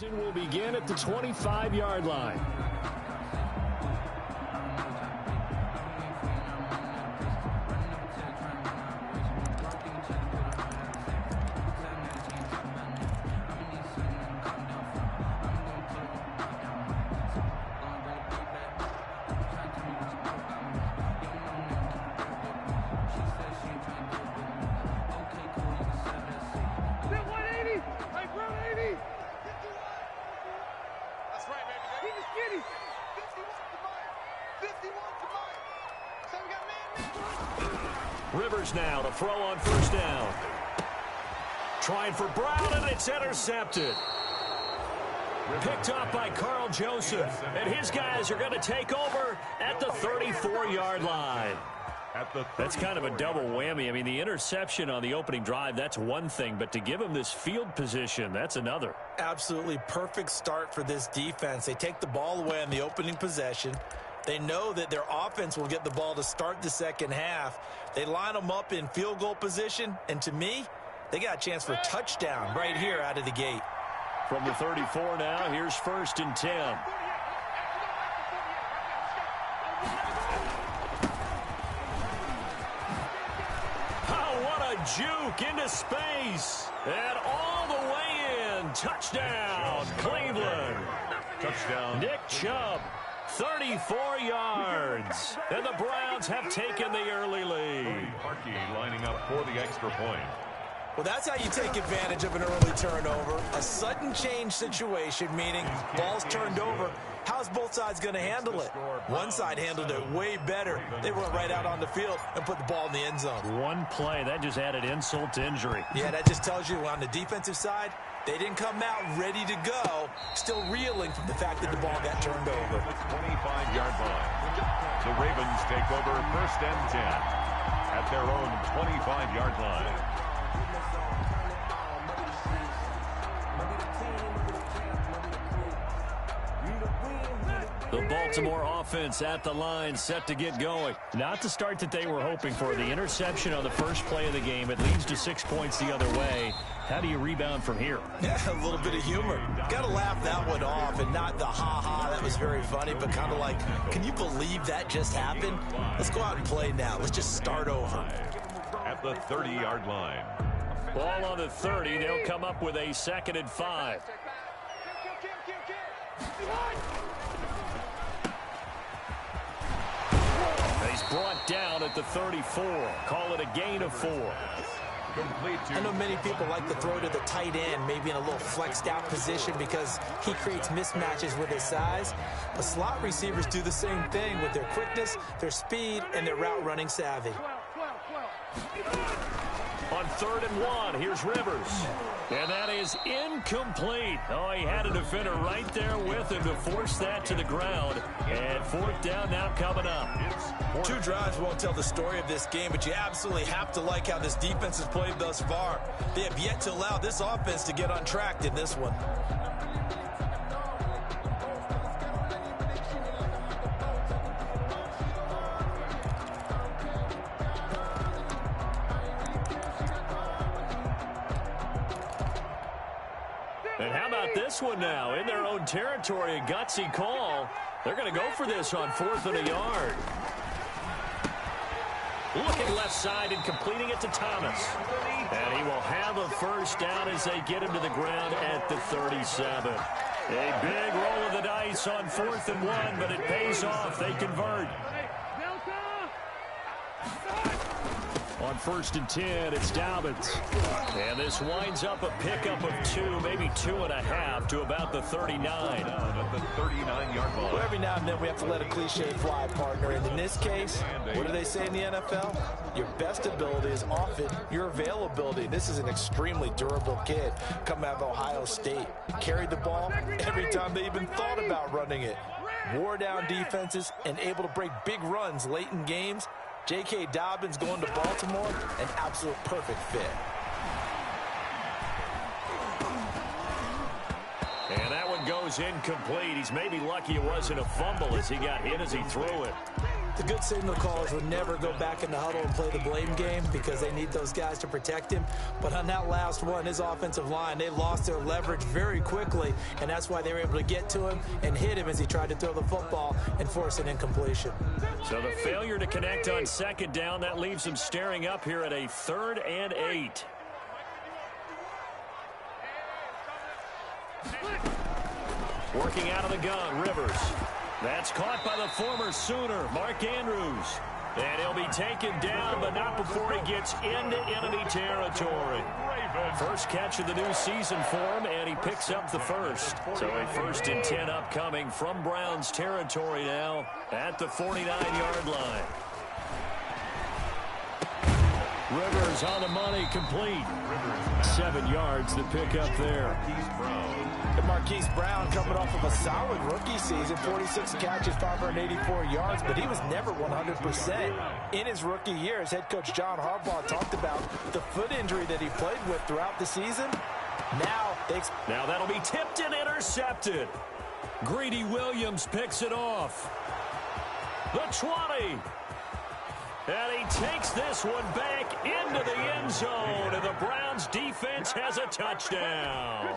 Will begin at the 25-yard line. Rivers now to throw on first down. Trying for Brown, and it's intercepted. Picked up by Carl Joseph, and his guys are going to take over at the 34-yard line. That's kind of a double whammy. I mean, the interception on the opening drive, that's one thing, but to give him this field position, that's another. Absolutely perfect start for this defense. They take the ball away on the opening possession. They know that their offense will get the ball to start the second half. They line them up in field goal position, and to me, they got a chance for a touchdown right here out of the gate. From the 34 now, here's 1st and 10. Oh, what a juke into space. And all the way in. Touchdown, Cleveland. Touchdown. Nick Chubb. 34 yards. And the Browns have taken the early lead. Harkey lining up for the extra point. Well, that's how you take advantage of an early turnover. A sudden change situation, meaning ball's turned over. How's both sides going to handle it? One side handled it way better. They went right out on the field and put the ball in the end zone. One play, that just added insult to injury. Yeah, that just tells you on the defensive side, they didn't come out ready to go, still reeling from the fact that the ball got turned over. 25-yard line. The Ravens take over 1st and 10 at their own 25-yard line. The Baltimore offense at the line, set to get going. Not the start that they were hoping for. The interception on the first play of the game. It leads to 6 points the other way. How do you rebound from here? Yeah, a little bit of humor. Got to laugh that one off, and not the ha-ha, that was very funny, but kind of like, can you believe that just happened? Let's go out and play now. Let's just start over. At the 30-yard line. Ball on the 30. They'll come up with a 2nd and 5. He's brought down at the 34. Call it a gain of 4. I know many people like to throw to the tight end, maybe in a little flexed out position because he creates mismatches with his size. But slot receivers do the same thing with their quickness, their speed, and their route running savvy. On 3rd and 1, here's Rivers. And that is incomplete. Oh, he had a defender right there with him to force that to the ground. And 4th down now coming up. 2 drives won't tell the story of this game, but you absolutely have to like how this defense has played thus far. They have yet to allow this offense to get on track in this one. And how about this one now? In their own territory, a gutsy call. They're going to go for this on 4th and a yard. Looking left side and completing it to Thomas. And he will have a first down as they get him to the ground at the 37. A big roll of the dice on 4th and 1, but it pays off. They convert. On 1st and 10, it's Dobbins. And this winds up a pickup of 2, maybe 2.5 to about the 39. At the 39-yard line. Well, every now and then we have to let a cliche fly, partner. And in this case, what do they say in the NFL? Your best ability is often your availability. This is an extremely durable kid coming out of Ohio State. Carried the ball every time they even thought about running it. Wore down defenses and able to break big runs late in games. J.K. Dobbins going to Baltimore, an absolute perfect fit. And that one goes incomplete. He's maybe lucky it wasn't a fumble as he got hit as he threw it. The good signal callers would never go back in the huddle and play the blame game because they need those guys to protect him. But on that last one, his offensive line, they lost their leverage very quickly, and that's why they were able to get to him and hit him as he tried to throw the football and force an incompletion. So the failure to connect on second down, that leaves him staring up here at a 3rd and 8. Working out of the gun, Rivers. That's caught by the former Sooner, Mark Andrews. And he'll be taken down, but not before he gets into enemy territory. First catch of the new season for him, and he picks up the first. So a 1st and 10 upcoming from Browns territory now at the 49-yard line. Rivers on the money, complete. 7 yards to pick up there. And Marquise Brown coming off of a solid rookie season, 46 catches, 584 yards, but he was never 100% in his rookie year. As head coach John Harbaugh talked about the foot injury that he played with throughout the season. Now that'll be tipped and intercepted. Greedy Williams picks it off. The 20. And he takes this one back into the end zone, and the Browns defense has a touchdown.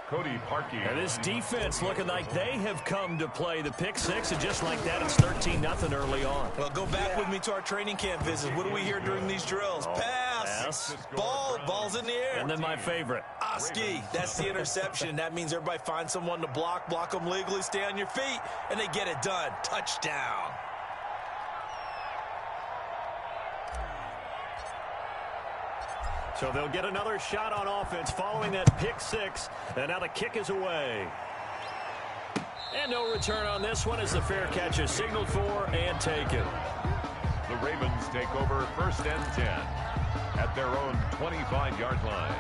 Cody Parkey. And this defense looking like they have come to play the pick six, and just like that, it's 13-0 early on. Well, go back with me to our training camp visits. What do we hear during these drills? Pass. Ball's in the air. And then my favorite. Oski. That's the interception. That means everybody finds someone to block them legally, stay on your feet, and they get it done. Touchdown. So they'll get another shot on offense following that pick six. And now the kick is away. And no return on this one as the fair catch is signaled for and taken. The Ravens take over 1st and 10 at their own 25-yard line.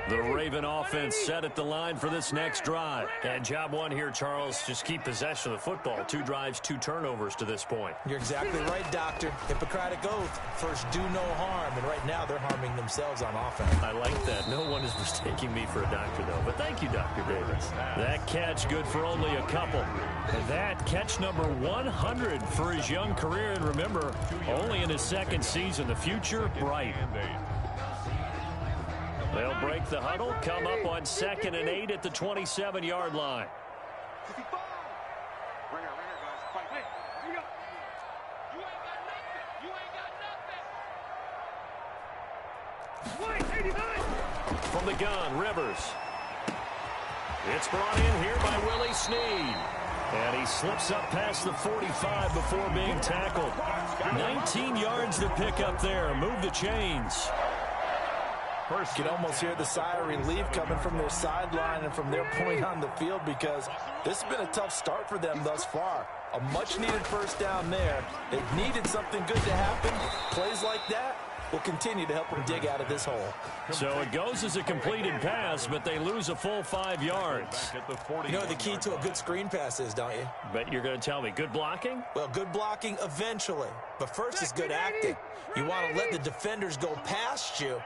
The Raven offense set at the line for this next drive. And job one here, Charles, just keep possession of the football. 2 drives, 2 turnovers to this point. You're exactly right, Doctor. Hippocratic oath. First, do no harm. And right now, they're harming themselves on offense. I like that. No one is mistaking me for a doctor, though. But thank you, Dr. Davis. That catch good for only a couple. And that catch number 100 for his young career. And remember, only in his 2nd season. The future, bright. They'll break the huddle, come up on 2nd and 8 at the 27-yard line. From the gun, Rivers. It's brought in here by Willie Snead. And he slips up past the 45 before being tackled. 19 yards to pick up there. Move the chains. You can almost hear the sigh of relief coming from their sideline and from their point on the field because this has been a tough start for them thus far. A much-needed first down there. They needed something good to happen. Plays like that will continue to help them dig out of this hole. So it goes as a completed pass, but they lose a full 5 yards. You know the key to a good screen pass is, don't you? But you're going to tell me, good blocking? Well, good blocking eventually. But first is good acting. You want to let the defenders go past you,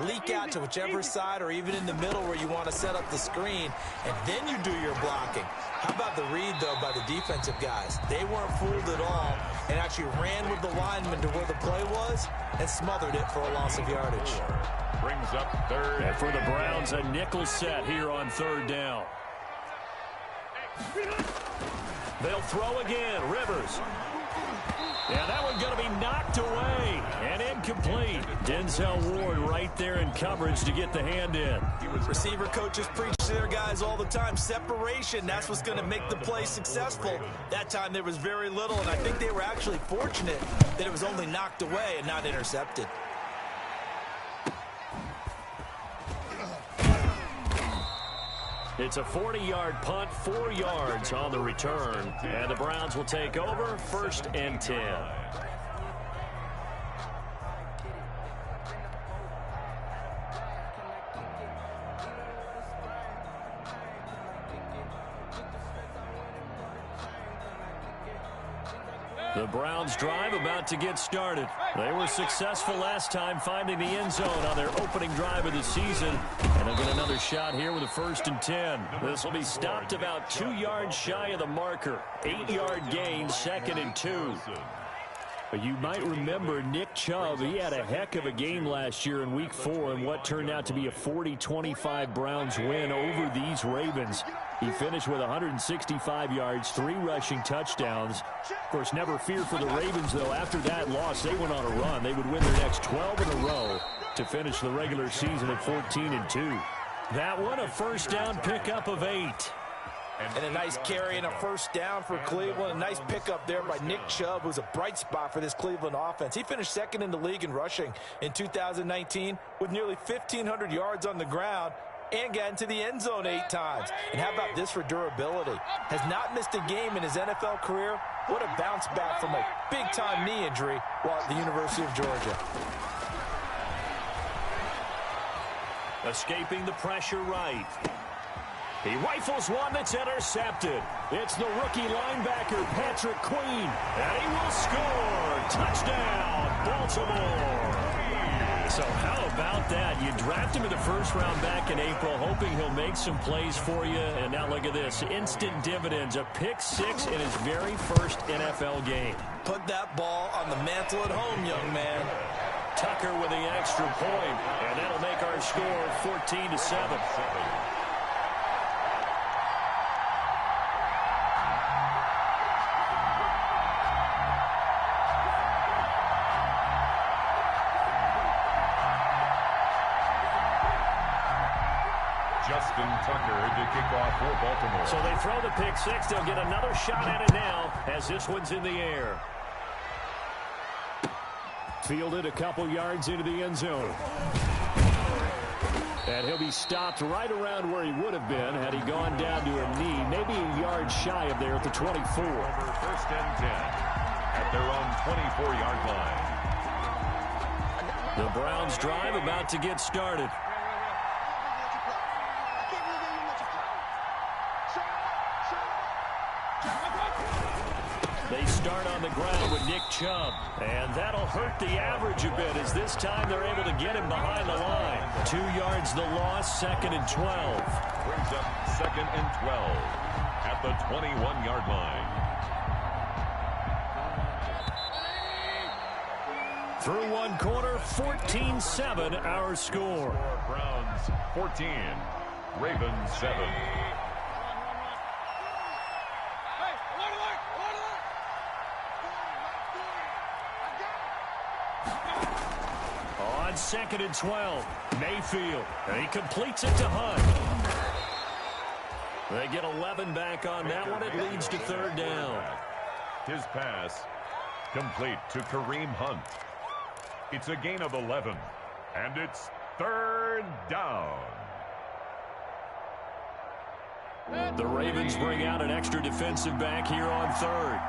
leak out to whichever side or even in the middle where you want to set up the screen, and then you do your blocking. How about the read, though, by the defensive guys? They weren't fooled at all and actually ran with the lineman to where the play was and smothered it for a loss of yardage. Brings up 3rd. And for the Browns, a nickel set here on 3rd down. They'll throw again. Rivers. Yeah, that one's going to be knocked away and incomplete. Denzel Ward right there in coverage to get the hand in. Receiver coaches preach to their guys all the time. Separation, that's what's going to make the play successful. That time there was very little, and I think they were actually fortunate that it was only knocked away and not intercepted. It's a 40-yard punt, 4 yards on the return. And the Browns will take over 1st and 10. The Browns drive about to get started. They were successful last time finding the end zone on their opening drive of the season. And they'll get another shot here with a 1st and 10. This will be stopped about 2 yards shy of the marker. 8-yard gain, 2nd and 2. You might remember Nick Chubb. He had a heck of a game last year in Week 4 in what turned out to be a 40-25 Browns win over these Ravens. He finished with 165 yards, 3 rushing touchdowns. Of course, never fear for the Ravens, though. After that loss, they went on a run. They would win their next 12 in a row to finish the regular season at 14 and 2. That one, a first down pickup of 8. And a nice carry and a first down for Cleveland. A nice pickup there by Nick Chubb, who's a bright spot for this Cleveland offense. He finished 2nd in the league in rushing in 2019 with nearly 1,500 yards on the ground and got into the end zone 8 times. And how about this for durability? Has not missed a game in his NFL career. What a bounce back from a big-time knee injury while at the University of Georgia. Escaping the pressure right. He rifles one that's intercepted. It's the rookie linebacker, Patrick Queen. And he will score. Touchdown, Baltimore. So how about that? You draft him in the 1st round back in April, hoping he'll make some plays for you. And now look at this. Instant dividends. A pick 6 in his very 1st NFL game. Put that ball on the mantle at home, young man. Tucker with the extra point. And that'll make our score 14-7. Tucker to kick off for Baltimore. So they throw the pick 6. They'll get another shot at it now as this one's in the air. Fielded a couple yards into the end zone. And he'll be stopped right around where he would have been had he gone down to a knee, maybe a yard shy of there at the 24. Over 1st and 10 at their own 24-yard line. The Browns drive about to get started. They start on the ground with Nick Chubb, and that'll hurt the average a bit as this time they're able to get him behind the line. 2 yards the loss, 2nd and 12. Brings up 2nd and 12 at the 21-yard line. Through one quarter, 14-7 our score. Browns 14, Ravens 7. On 2nd and 12, Mayfield. And he completes it to Hunt. They get 11 back on that one. It leads to 3rd down. His pass complete to Kareem Hunt. It's a gain of 11, and it's 3rd down. The Ravens bring out an extra defensive back here on 3rd.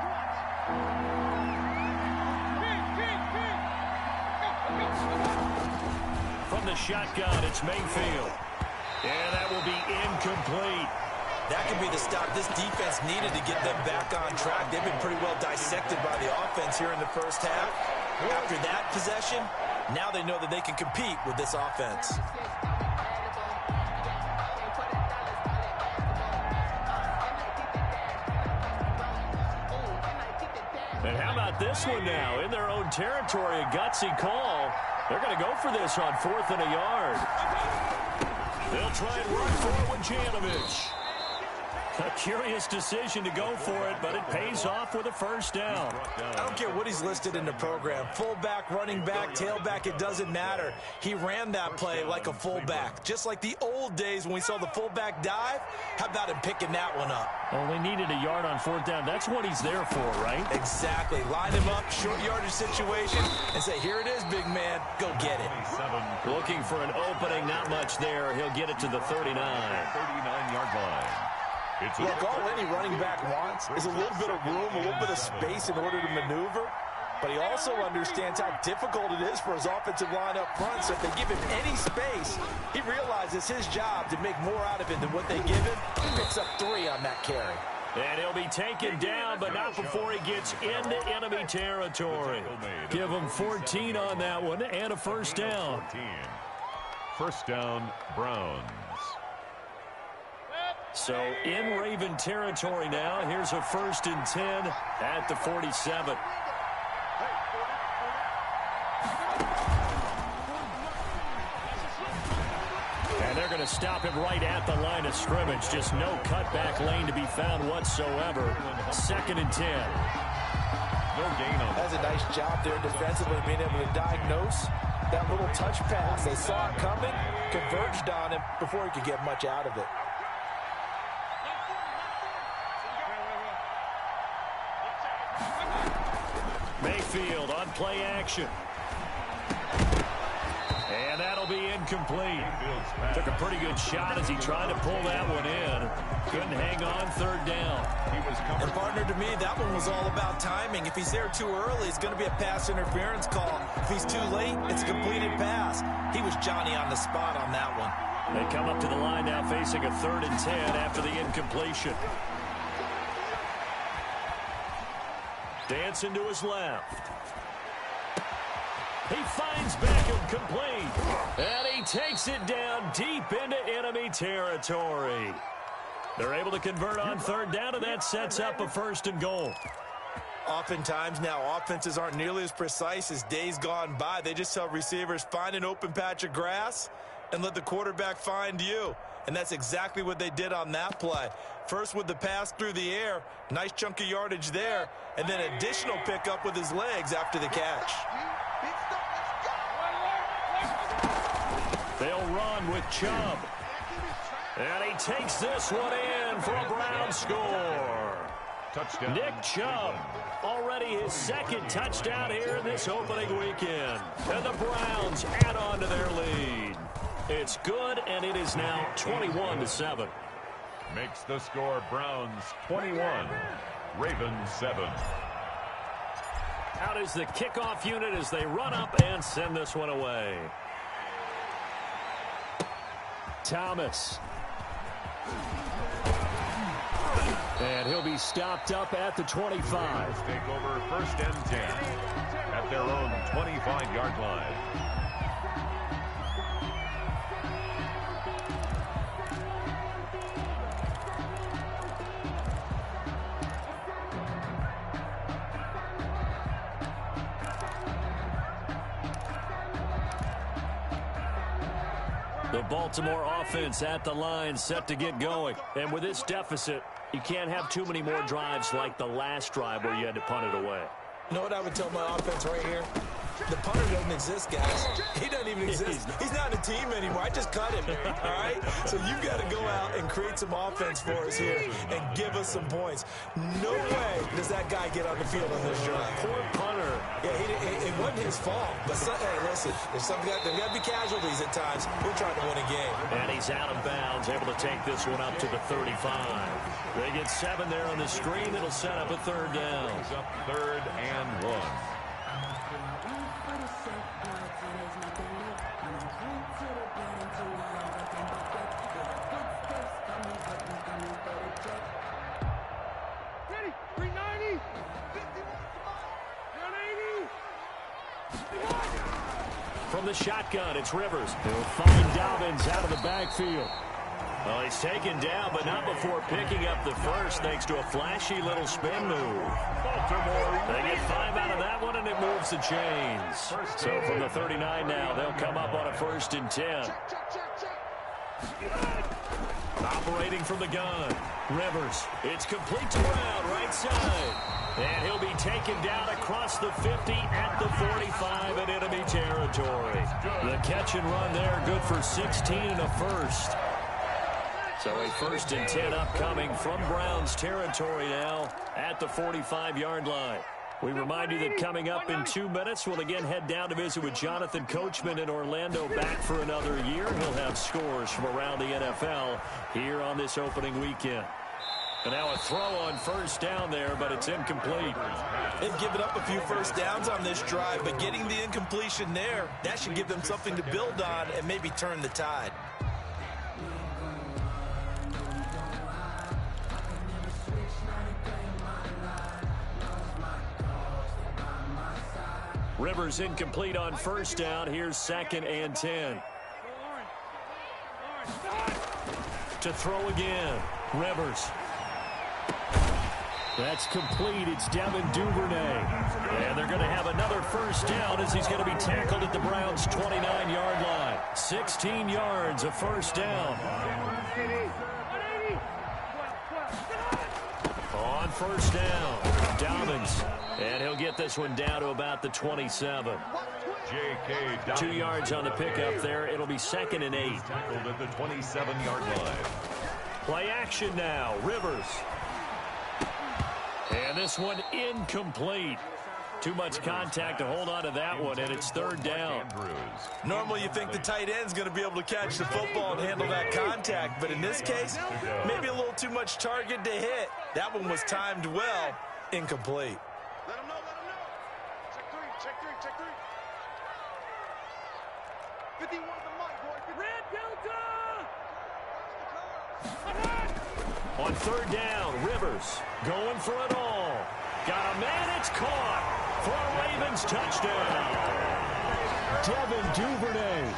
From the shotgun, it's Mayfield. And that will be incomplete. That could be the stop this defense needed to get them back on track. They've been pretty well dissected by the offense here in the 1st half. After that possession, now they know that they can compete with this offense. And how about this one now? In their own territory, a gutsy call. They're going to go for this on 4th and a yard. They'll try and run for it with Janovich. A curious decision to go for it, but it pays off with a 1st down. I don't care what he's listed in the program. Fullback, running back, tailback, it doesn't matter. He ran that play like a fullback. Just like the old days when we saw the fullback dive. How about him picking that one up? Only needed a yard on 4th down. That's what he's there for, right? Exactly. Line him up, short yardage situation, and say, here it is, big man. Go get it. Looking for an opening, not much there. He'll get it to the 39. 39-yard line. Look, all any running back wants is a little bit of room, a little bit of space in order to maneuver. But he also understands how difficult it is for his offensive line up front. So if they give him any space, he realizes his job to make more out of it than what they give him. He picks up 3 on that carry. And he'll be taken down, but not before he gets into enemy territory. Give him 14 on that one and a first down. First down, Browns. So in Raven territory now. Here's a 1st and 10 at the 47. And they're going to stop him right at the line of scrimmage. Just no cutback lane to be found whatsoever. 2nd and 10. No gain on That's a nice job there defensively, being able to diagnose that little touch pass. They saw it coming, converged on him before he could get much out of it. Mayfield on play action. And that'll be incomplete. Took a pretty good shot as he tried to pull that one in. Couldn't hang on 3rd down. And partner, to me, that one was all about timing. If he's there too early, it's going to be a pass interference call. If he's too late, it's a completed pass. He was Johnny on the spot on that one. They come up to the line now facing a 3rd and 10 after the incompletion. Dancing to his left. He finds Beckham complete. And he takes it down deep into enemy territory. They're able to convert on 3rd down, and that sets up a 1st and goal. Oftentimes now, offenses aren't nearly as precise as days gone by. They just tell receivers, find an open patch of grass and let the quarterback find you. And that's exactly what they did on that play. First with the pass through the air, nice chunk of yardage there, and then additional pickup with his legs after the catch. They'll run with Chubb. And he takes this one in for a Brown score. touchdown. Nick Chubb, already his 2nd touchdown here in this opening weekend. And the Browns add on to their lead. It's good, and it is now 21-7. Makes the score Browns 21, Ravens 7. Out is the kickoff unit as they run up and send this one away. Thomas. And he'll be stopped up at the 25. Take over 1st and 10 at their own 25-yard line. The Baltimore offense at the line, set to get going. And with this deficit, you can't have too many more drives like the last drive where you had to punt it away. You know what I would tell my offense right here? The punter doesn't exist, guys. He doesn't even exist. He's not a team anymore. I just cut him, all right? So you've got to go out and create some offense for us here and give us some points. No way does that guy get on the field on this drive. Poor punter. Yeah, it wasn't his fault. But, hey, listen, there's got to be casualties at times. We're trying to win a game. And he's out of bounds, able to take this one up to the 35. They get 7 there on the screen. It'll set up a 3rd down. Brings up 3rd and 1. From the shotgun, it's Rivers. He'll find Dobbins out of the backfield. Well, he's taken down, but not before picking up the first, thanks to a flashy little spin move. They get 5 out of that one, and it moves the chains. So from the 39 now, they'll come up on a 1st and 10. Operating from the gun, Rivers. It's complete to Brown, right side. And he'll be taken down across the 50 at the 45 in enemy territory. The catch and run there, good for 16 and a first. So a 1st and 10 upcoming from Browns territory now at the 45-yard line. We remind you that coming up in 2 minutes, we'll again head down to visit with Jonathan Coachman in Orlando, back for another year. He'll have scores from around the NFL here on this opening weekend. And now a throw on 1st down there, but it's incomplete. They've given up a few 1st downs on this drive, but getting the incompletion there, that should give them something to build on and maybe turn the tide. Rivers incomplete on first down. Here's 2nd and 10. To throw again. Rivers. That's complete. It's Devin Duvernay. And they're going to have another first down as he's going to be tackled at the Browns' 29-yard line. 16 yards, a first down. On first down, Dobbins. And he'll get this one down to about the 27. 2 yards on the pickup there. It'll be 2nd and 8. Tackled at the 27-yard line. Play action now. Rivers. And this one incomplete. Too much contact to hold on to that one, and it's 3rd down. Normally you think the tight end's going to be able to catch the football and handle that contact, but in this case, maybe a little too much target to hit. That one was timed well. Incomplete. Let him know. Check three. 51 the mic, boy. Red Delta! On 3rd down, Rivers going for it all. Got a man, it's caught for a Ravens touchdown. Devin Duvernay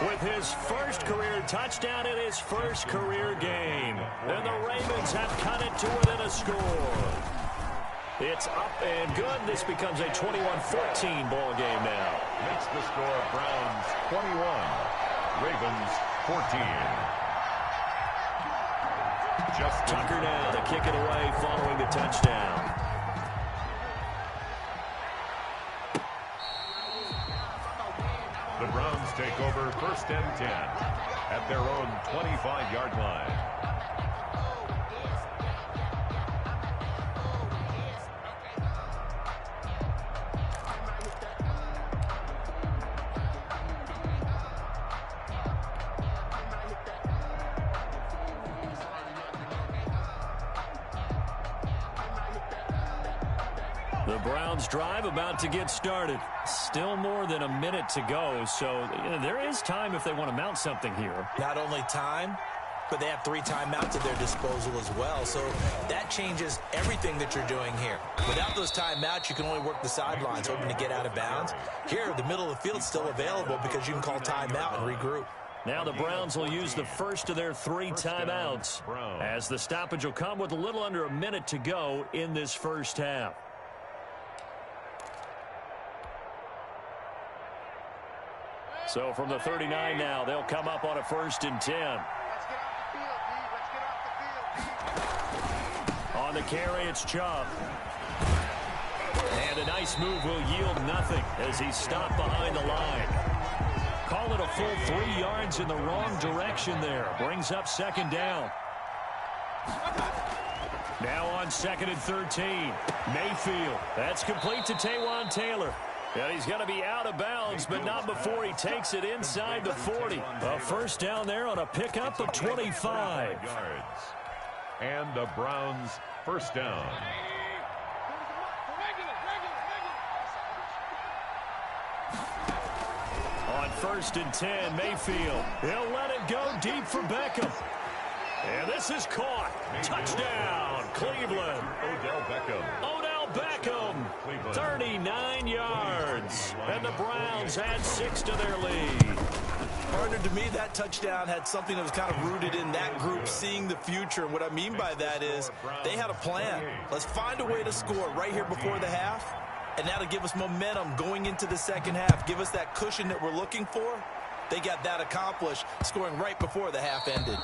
with his first career touchdown in his first career game. And the Ravens have cut it to within a score. It's up and good. This becomes a 21-14 ball game now. Makes the score Browns 21, Ravens 14. Tucker now to kick it away following the touchdown. The Browns take over 1st and 10 at their own 25-yard line. The Browns drive about to get started. Still more than a minute to go, so there is time if they want to mount something here. Not only time, but they have 3 timeouts at their disposal as well, so that changes everything that you're doing here. Without those timeouts, you can only work the sidelines, hoping to get out of bounds. Here, the middle of the field's still available because you can call timeout and regroup. Now the Browns will use the first of their 3 timeouts, as the stoppage will come with a little under a minute to go in this first half. So from the 39 now, they'll come up on a 1st and 10. Let's get off the field, D. Let's get off the field. On the carry, it's Chubb. And a nice move will yield nothing as he's stopped behind the line. Call it a full 3 yards in the wrong direction there. Brings up 2nd down. Now on 2nd and 13. Mayfield. That's complete to Taywan Taylor. And he's going to be out of bounds, but not before he takes it inside the 40. A first down there on a pickup of 25. Yards. And the Browns first down. On 1st and 10, Mayfield. He'll let it go deep for Beckham. And this is caught. Touchdown, Cleveland. Odell Beckham. Odell Beckham, 39 yards. And the Browns add 6 to their lead. Partner, to me, that touchdown had something that was kind of rooted in that group seeing the future. And what I mean by that is they had a plan. Let's find a way to score right here before the half. And that'll give us momentum going into the second half. Give us that cushion that we're looking for. They got that accomplished, scoring right before the half ended.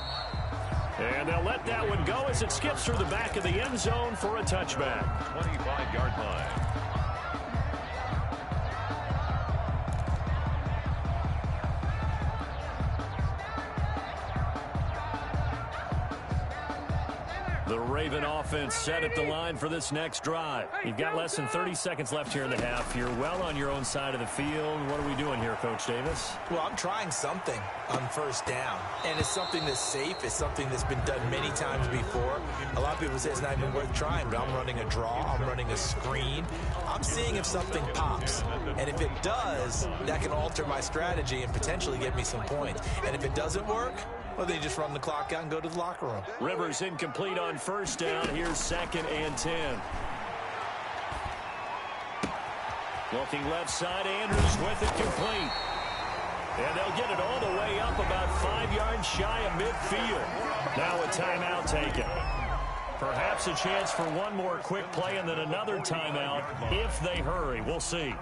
And they'll let that one go as it skips through the back of the end zone for a touchback. 25-yard line. The Raven offense set at the line for this next drive. You've got less than 30 seconds left here in the half. You're well on your own side of the field. What are we doing here, Coach Davis? Well, I'm trying something on first down, and it's something that's safe. It's something that's been done many times before. A lot of people say it's not even worth trying, but I'm running a draw. I'm running a screen. I'm seeing if something pops, and if it does, that can alter my strategy and potentially get me some points. And if it doesn't work, well, they just run the clock out and go to the locker room. Rivers incomplete on first down. Here's 2nd and 10. Looking left side, Andrews with it complete. And they'll get it all the way up about 5 yards shy of midfield. Now a timeout taken. Perhaps a chance for one more quick play and then another timeout if they hurry. We'll see.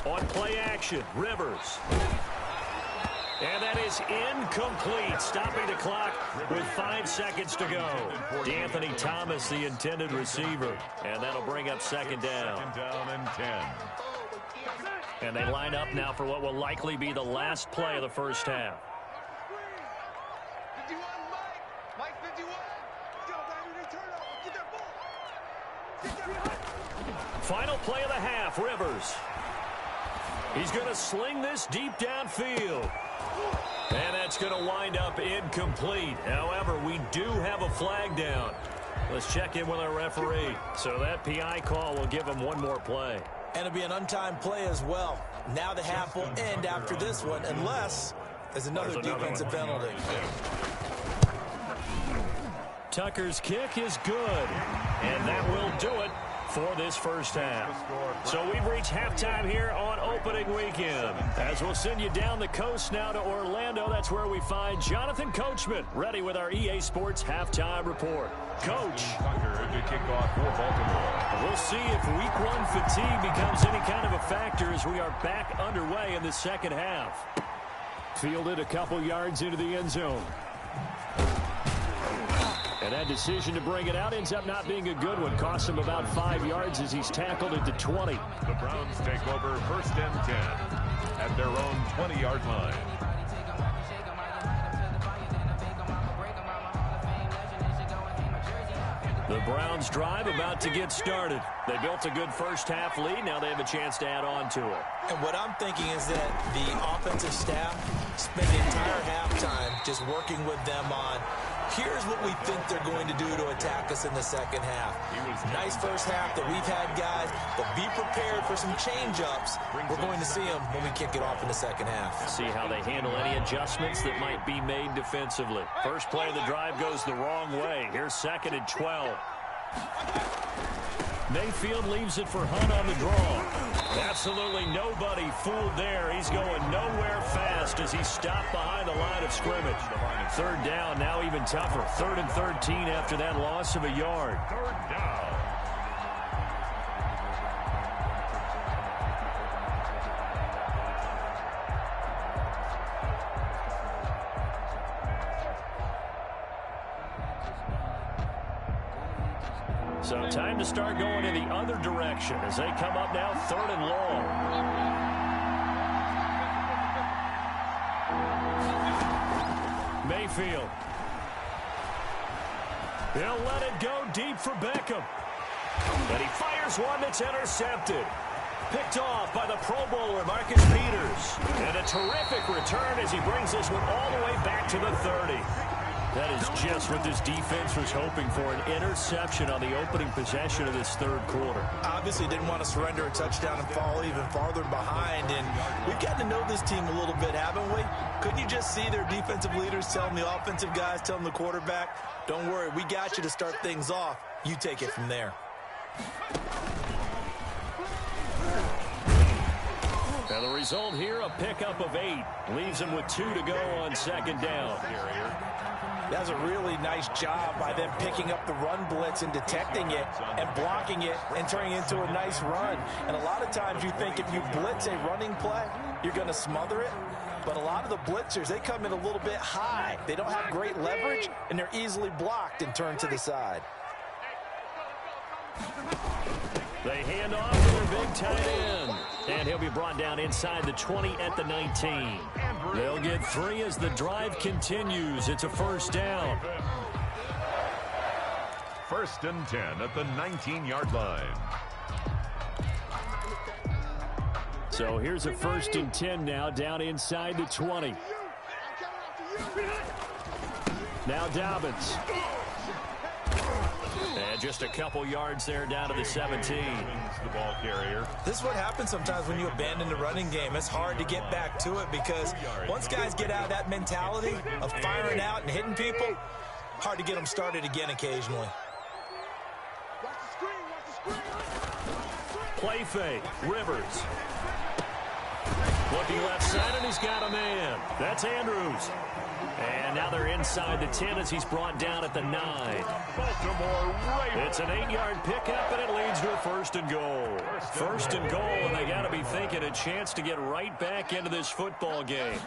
On play action, Rivers. And that is incomplete, stopping the clock with 5 seconds to go. D'Anthony Thomas, the intended receiver. And that'll bring up second down. Second down and 10. And they line up now for what will likely be the last play of the first half. 51, Mike 51. Let's go, baby. Return over. Get that ball. Get that ball. Final play of the half, Rivers. He's going to sling this deep downfield. And that's going to wind up incomplete. However, we do have a flag down. Let's check in with our referee. So that PI call will give him one more play. And it'll be an untimed play as well. Now the half will end after this one, unless there's another defensive penalty. Tucker's kick is good. And that will do it for this first half. So we've reached halftime here on opening weekend. As we'll send you down the coast now to Orlando, that's where we find Jonathan Coachman ready with our EA Sports halftime report. Coach. Tucker to kick off for Baltimore. We'll see if week 1 fatigue becomes any kind of a factor as we are back underway in the second half. Fielded a couple yards into the end zone. And that decision to bring it out ends up not being a good one. Costs him about 5 yards as he's tackled into 20. The Browns take over first and 10 at their own 20-yard line. The Browns drive about to get started. They built a good first half lead. Now they have a chance to add on to it. And what I'm thinking is that the offensive staff spent the entire halftime just working with them on, here's what we think they're going to do to attack us in the second half. Nice first half that we've had, guys, but be prepared for some change-ups. We're going to see them when we kick it off in the second half. See how they handle any adjustments that might be made defensively. First play of the drive goes the wrong way. Here's second and 12. Mayfield leaves it for Hunt on the draw. Absolutely nobody fooled there. He's going nowhere fast as he's stopped behind the line of scrimmage. Third down, now even tougher. 3rd and 13 after that loss of a yard. Third down. So time to start going in the other direction as they come up now 3rd and long. Mayfield. He'll let it go deep for Beckham. And he fires one that's intercepted. Picked off by the Pro Bowler, Marcus Peters. And a terrific return as he brings this one all the way back to the 30. That is just what this defense was hoping for, an interception on the opening possession of this third quarter. Obviously didn't want to surrender a touchdown and fall even farther behind, and we've gotten to know this team a little bit, haven't we? Couldn't you just see their defensive leaders telling the offensive guys, telling the quarterback, don't worry, we got you to start things off. You take it from there. Now the result here, a pickup of 8. Leaves them with 2 to go on second down. That's a really nice job by them picking up the run blitz and detecting it and blocking it and turning it into a nice run. And a lot of times you think if you blitz a running play, you're going to smother it. But a lot of the blitzers, they come in a little bit high. They don't have great leverage, and they're easily blocked and turned to the side. They hand off to their big tight end. And he'll be brought down inside the 20 at the 19. They'll get 3 as the drive continues. It's a first down. First and 10 at the 19-yard line. So here's a first and 10 now down inside the 20. Now Dobbins. And And just a couple yards there down to the 17. The ball carrier. This is what happens sometimes when you abandon the running game. It's hard to get back to it because once guys get out of that mentality of firing out and hitting people, hard to get them started again occasionally. Play fake. Rivers. Looking left side, and he's got a man. That's Andrews. And now they're inside the 10 as he's brought down at the 9. Baltimore Ravens. It's an 8-yard pickup, and it leads to a 1st and goal. 1st and goal, and they got to be thinking a chance to get right back into this football game.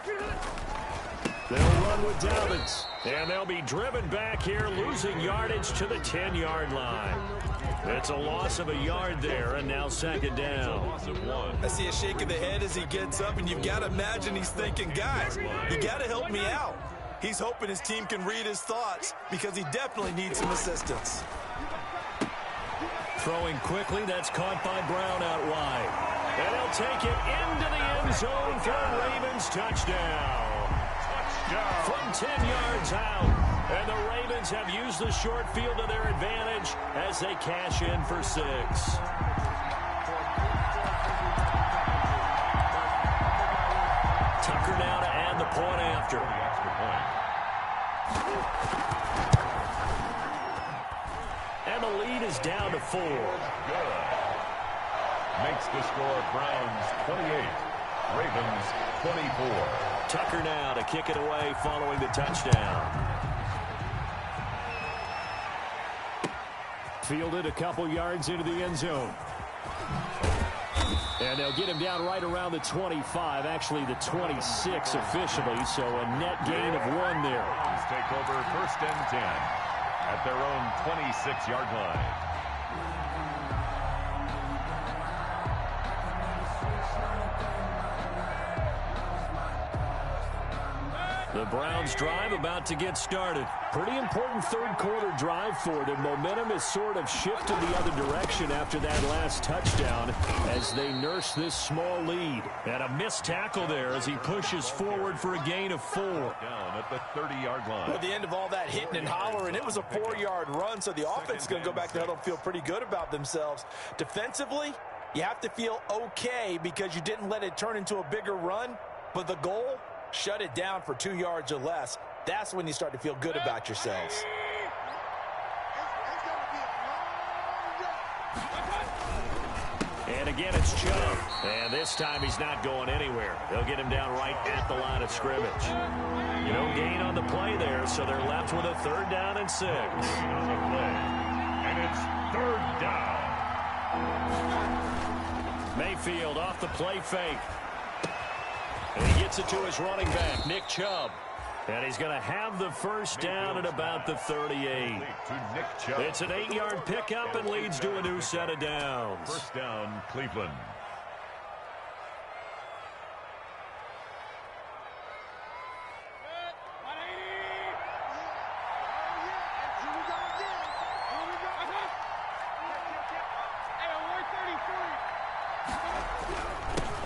They'll run with Dobbins, and they'll be driven back here, losing yardage to the 10-yard line. It's a loss of a yard there, and now 2nd down. I see a shake of the head as he gets up, and you've got to imagine he's thinking, guys, you got to help me out. He's hoping his team can read his thoughts because he definitely needs some assistance. Throwing quickly, that's caught by Brown out wide. And he'll take it into the end zone for a Ravens touchdown. From 10 yards out. And the Ravens have used the short field to their advantage as they cash in for 6. Tucker now to add the point after. And the lead is down to 4. Good. Makes the score Browns 28, Ravens 24. Tucker now to kick it away following the touchdown. Fielded a couple yards into the end zone. And they'll get him down right around the 25, actually the 26 officially, so a net gain of 1 there. Browns take over 1st and 10 at their own 26-yard line. The Browns drive about to get started. Pretty important 3rd quarter drive for them. Momentum has sort of shifted the other direction after that last touchdown as they nurse this small lead. And a missed tackle there as he pushes forward for a gain of 4. Down at the 30-yard line. At the end of all that hitting and hollering, it was a 4-yard run, so the offense is going to go back to huddle and feel pretty good about themselves. Defensively, you have to feel okay because you didn't let it turn into a bigger run, but the goal, shut it down for 2 yards or less. That's when you start to feel good about yourselves. And again, it's Chubb. And this time he's not going anywhere. They'll get him down right at the line of scrimmage. No gain on the play there, so they're left with a 3rd down and 6. On the play. And it's 3rd down. Mayfield off the play fake. And he gets it to his running back, Nick Chubb. And he's going to have the 1st down at about the 38. It's an 8-yard pickup and leads to a new set of downs. 1st down, Cleveland.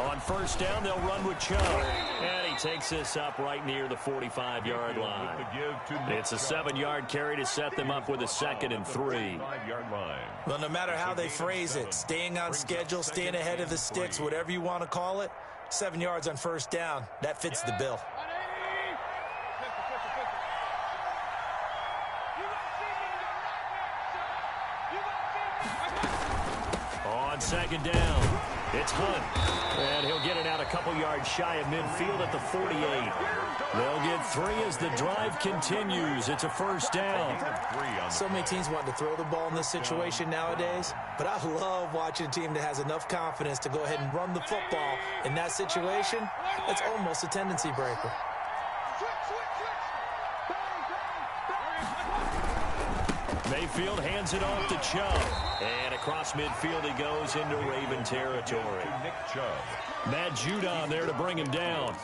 On 1st down, they'll run with Chubb. And he takes this up right near the 45-yard line. It's a 7-yard carry to set them up with a 2nd and 3. Well, no matter how they phrase it, staying on schedule, staying ahead of the sticks, whatever you want to call it, 7 yards on 1st down, that fits the bill. On 2nd down, it's Hunt. And he'll get it out a couple yards shy of midfield at the 48. They'll get 3 as the drive continues. It's a 1st down. So many teams want to throw the ball in this situation nowadays, but I love watching a team that has enough confidence to go ahead and run the football. In that situation, it's almost a tendency breaker. Mayfield hands it off to Chubb. And across midfield he goes into Raven territory. Matt Judon there to bring him down.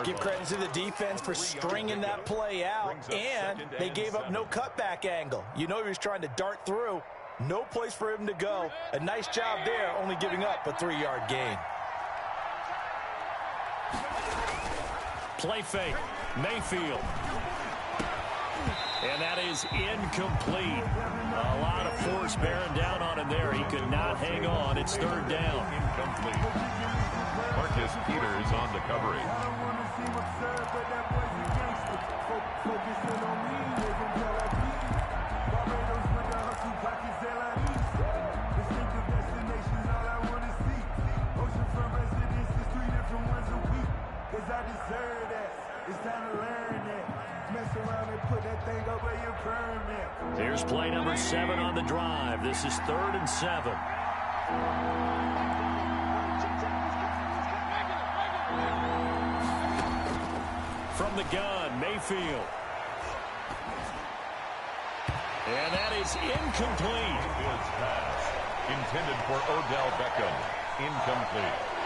Give credit to the defense for stringing that play out, and they gave up no cutback angle. You know he was trying to dart through. No place for him to go. A nice job there, only giving up a 3-yard gain. Play fake. Mayfield. And that is incomplete. A lot of force bearing down on him there. He could not hang on. It's third down. Incomplete. Marcus Peters on the coverage. I deserve that. It's time to learn that. Mess around and put that thing over your permit. Here's play number 7 on the drive. This is 3rd and 7. From the gun, Mayfield. And that is incomplete. His pass intended for Odell Beckham. Incomplete.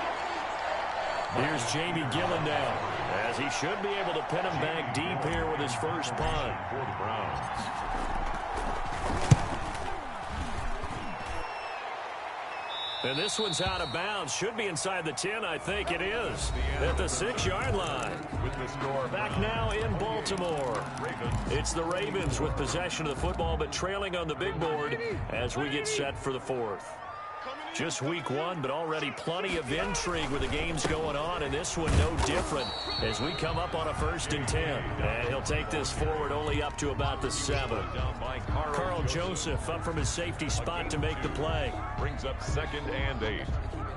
Here's Jamie Gillen now, as he should be able to pin him back deep here with his first punt. For the Browns. And this one's out of bounds. Should be inside the 10, I think it is. At the 6-yard line. With the score Back now in Baltimore. It's the Ravens with possession of the football, but trailing on the big board as we get set for the 4th. Just week 1, but already plenty of intrigue with the games going on, and this one no different as we come up on a 1st and 10. And he'll take this forward only up to about the 7. Carl Joseph up from his safety spot to make the play. Brings up 2nd and 8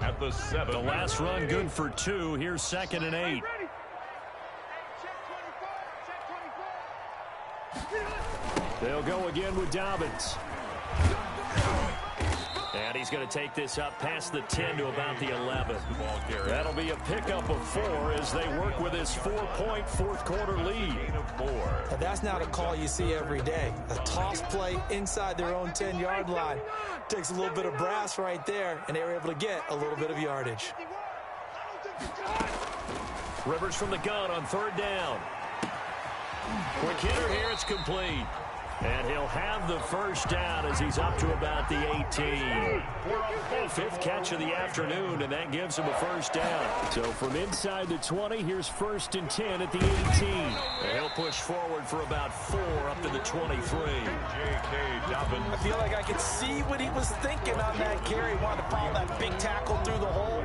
at the 7. The last run good for 2. Here's 2nd and 8. They'll go again with Dobbins. And he's going to take this up past the 10 to about the 11. That'll be a pickup of 4 as they work with his 4-point fourth-quarter lead. And that's not a call you see every day. A toss play inside their own 10-yard line. Takes a little bit of brass right there, and they were able to get a little bit of yardage. Rivers from the gun on 3rd down. Quick hitter here, it's complete. And he'll have the first down as he's up to about the 18. 5th catch of the afternoon, and that gives him a first down. So from inside the 20, here's 1st and 10 at the 18. And he'll push forward for about 4 up to the 23. J.K. Dobbins. I feel like I could see what he was thinking on that carry. Wanted to follow that big tackle through the hole.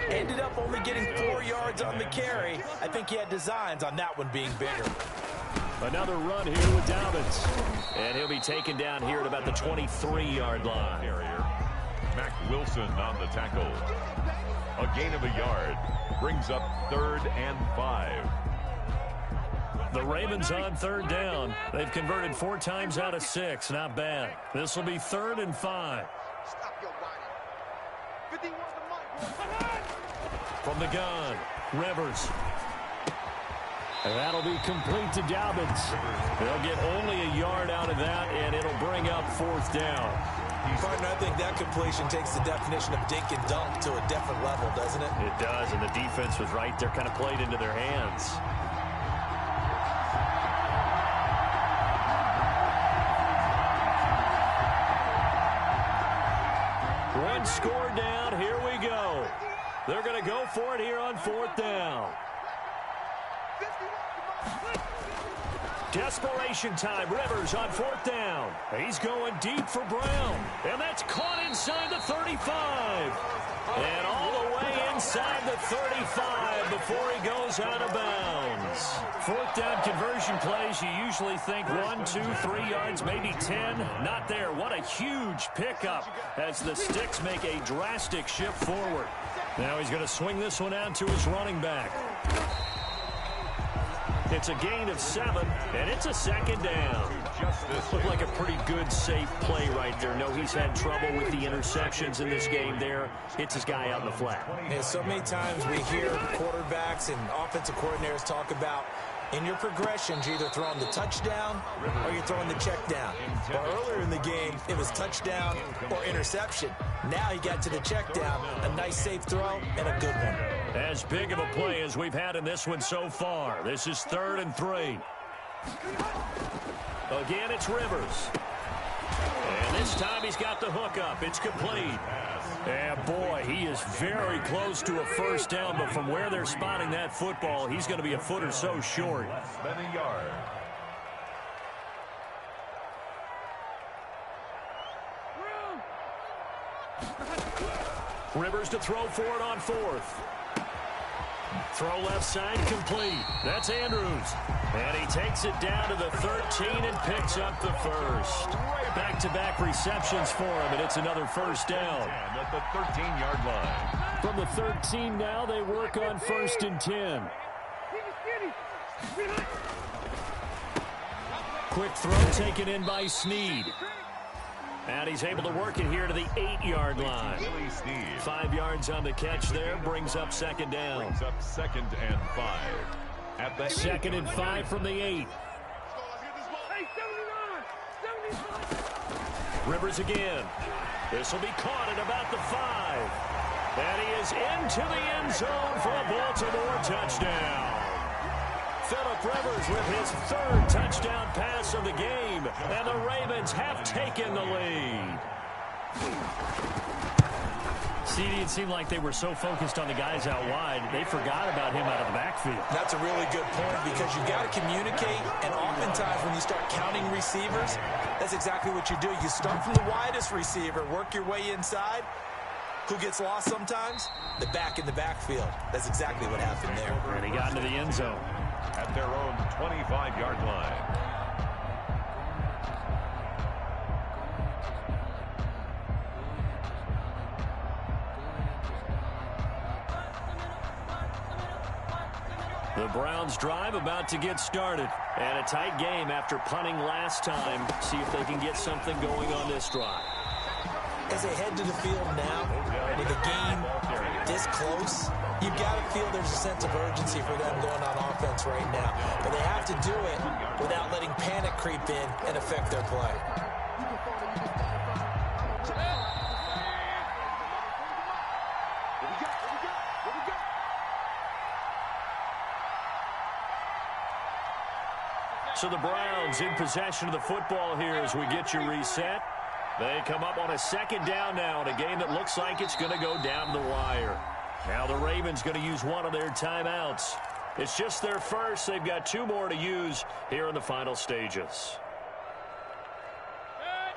Ended up only getting 4 yards on the carry. I think he had designs on that one being bigger. Another run here with Dobbins. And he'll be taken down here at about the 23-yard line. Mac Wilson on the tackle. A gain of a yard. Brings up 3rd and 5. The Ravens on 3rd down. They've converted 4 times out of 6. Not bad. This will be 3rd and 5. From the gun, Rivers. And that'll be complete to Dobbins. They'll get only a yard out of that, and it'll bring up 4th down. Partner, I think that completion takes the definition of dink and dunk to a different level, doesn't it? It does, and the defense was right there, kind of played into their hands. One score down, here we go. They're going to go for it here on 4th down. Desperation time. Rivers on 4th down. He's going deep for Brown. And that's caught inside the 35. And all the way inside the 35 before he goes out of bounds. 4th down conversion plays, you usually think 1, 2, 3 yards, maybe 10. Not there. What a huge pickup as the Sticks make a drastic shift forward. Now he's going to swing this one out to his running back. It's a gain of 7, and it's a 2nd down. Looked like a pretty good, safe play right there. No, he's had trouble with the interceptions in this game there. Hits his guy out in the flat. Yeah, so many times we hear quarterbacks and offensive coordinators talk about in your progressions, you're either throwing the touchdown or you're throwing the check down. But earlier in the game, it was touchdown or interception. Now he got to the check down, a nice safe throw, and a good one. As big of a play as we've had in this one so far. This is 3rd and 3. Again, it's Rivers. And this time he's got the hook up. It's complete. And boy, he is very close to a first down, but from where they're spotting that football, he's going to be a foot or so short. Rivers to throw for it on fourth. Throw left side complete. That's Andrews. And he takes it down to the 13 and picks up the first. Back-to-back receptions for him, and it's another first down. At the 13-yard line. From the 13 now, they work on 1st and 10. Quick throw taken in by Snead. And he's able to work it here to the 8-yard line. 5 yards on the catch there, brings up second down. Brings up 2nd and 5. At the 2nd and 5 from the 8. Rivers again. This will be caught at about the 5. And he is into the end zone for a Baltimore touchdown. Phillip Rivers with his 3rd touchdown pass of the game, and the Ravens have taken the lead. CD, it seemed like they were so focused on the guys out wide, they forgot about him out of the backfield. That's a really good point because you got to communicate, and oftentimes when you start counting receivers, that's exactly what you do. You start from the widest receiver, work your way inside. Who gets lost sometimes? The back in the backfield. That's exactly what happened there. And he got into the end zone. At their own 25-yard line. The Browns drive about to get started. And a tight game after punting last time. See if they can get something going on this drive. As they head to the field now, with the game this close, you've got to feel there's a sense of urgency for them going on offense right now. But they have to do it without letting panic creep in and affect their play. So the Browns in possession of the football here as we get you reset. They come up on a 2nd down now in a game that looks like it's going to go down the wire. Now the Ravens going to use one of their timeouts. It's just their first. They've got 2 more to use here in the final stages.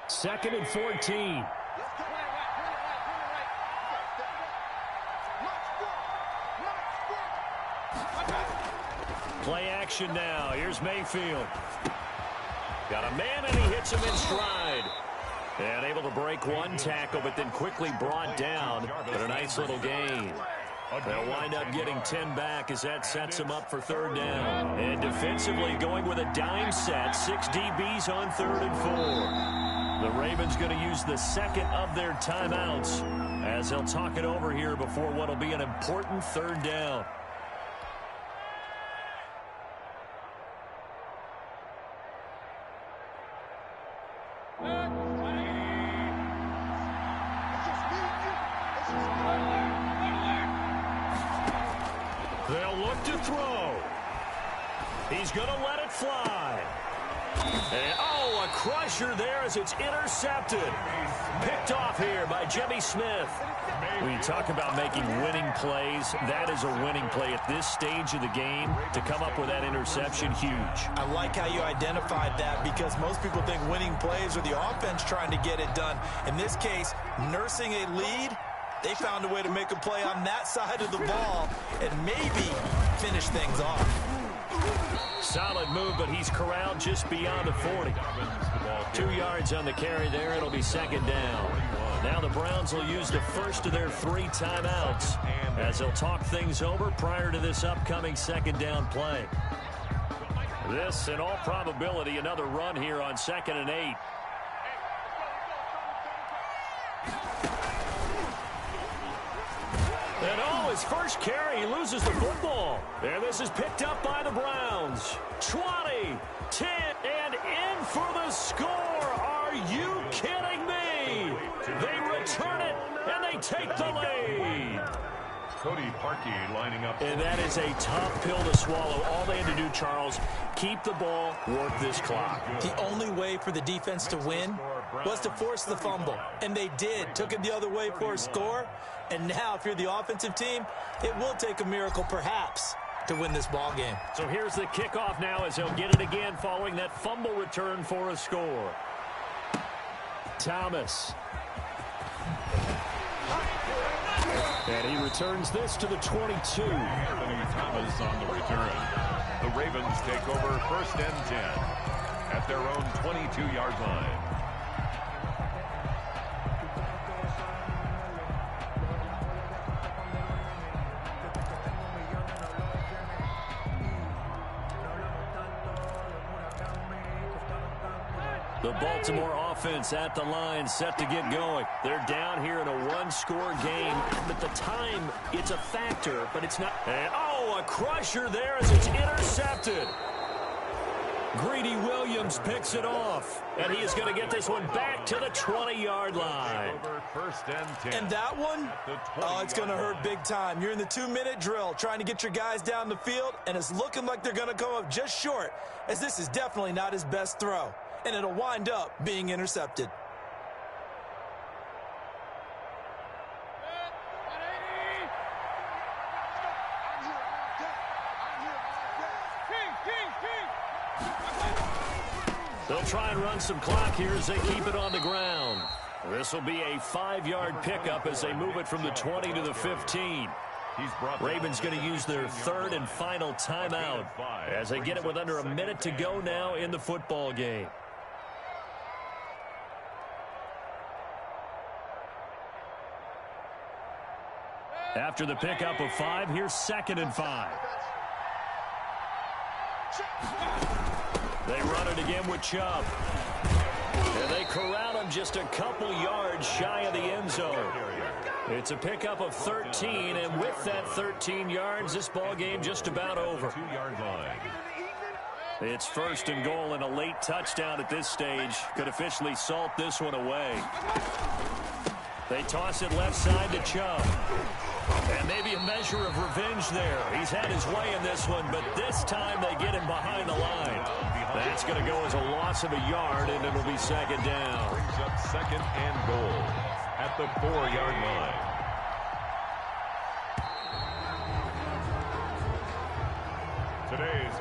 2nd and 14. Play action now. Here's Mayfield. Got a man and he hits him in stride. And able to break one tackle, but then quickly brought down. But a nice little gain. They'll wind up getting 10 back as that sets them up for 3rd down. And defensively going with a dime set. 6 DBs on 3rd and 4. The Ravens going to use the 2nd of their timeouts as they'll talk it over here before what will be an important 3rd down. They'll look to throw. He's going to let it fly. And, a crusher there as it's intercepted. Picked off here by Jimmy Smith. When you talk about making winning plays, that is a winning play at this stage of the game. To come up with that interception, huge. I like how you identified that because most people think winning plays are the offense trying to get it done. In this case, nursing a lead, they found a way to make a play on that side of the ball and maybe finish things off. Solid move, but he's corralled just beyond the 40. 2 yards on the carry there. It'll be 2nd down. Now the Browns will use the first of their 3 timeouts as they'll talk things over prior to this upcoming 2nd down play. This, in all probability, another run here on 2nd and 8. And his first carry, he loses the football. And this is picked up by the Browns. 20, 10, and in for the score. Are you kidding me? They return it, and they take the lead. Cody Parkey lining up. And that is a tough pill to swallow. All they had to do, Charles, keep the ball, work this clock. The only way for the defense to win was to force the fumble. And they did. Took it the other way for a score. And now, if you're the offensive team, it will take a miracle, perhaps, to win this ball game. So here's the kickoff now as they'll get it again following that fumble return for a score. Thomas. And he returns this to the 22. Anthony Thomas on the return. The Ravens take over 1st and 10 at their own 22-yard line. The Baltimore offense at the line, set to get going. They're down here in a one-score game. But the time, it's a factor, but it's not. And, oh, a crusher there as it's intercepted. Greedy Williams picks it off. And he is going to get this one back to the 20-yard line. And that one, oh, it's going to hurt big time. You're in the 2-minute drill trying to get your guys down the field, and it's looking like they're going to come up just short, as this is definitely not his best throw. And it'll wind up being intercepted. They'll try and run some clock here as they keep it on the ground. This will be a 5-yard pickup as they move it from the 20 to the 15. Ravens going to use their 3rd and final timeout as they get it with under a minute to go now in the football game. After the pickup of 5, here's 2nd and 5. They run it again with Chubb. And they corral him just a couple yards shy of the end zone. It's a pickup of 13, and with that 13 yards, this ball game just about over. 2-yard line. It's 1st and goal, and a late touchdown at this stage could officially salt this one away. They toss it left side to Chubb. And maybe a measure of revenge there. He's had his way in this one, but this time they get him behind the line. That's going to go as a loss of a yard, and it'll be 2nd down. Brings up 2nd and goal at the 4-yard line.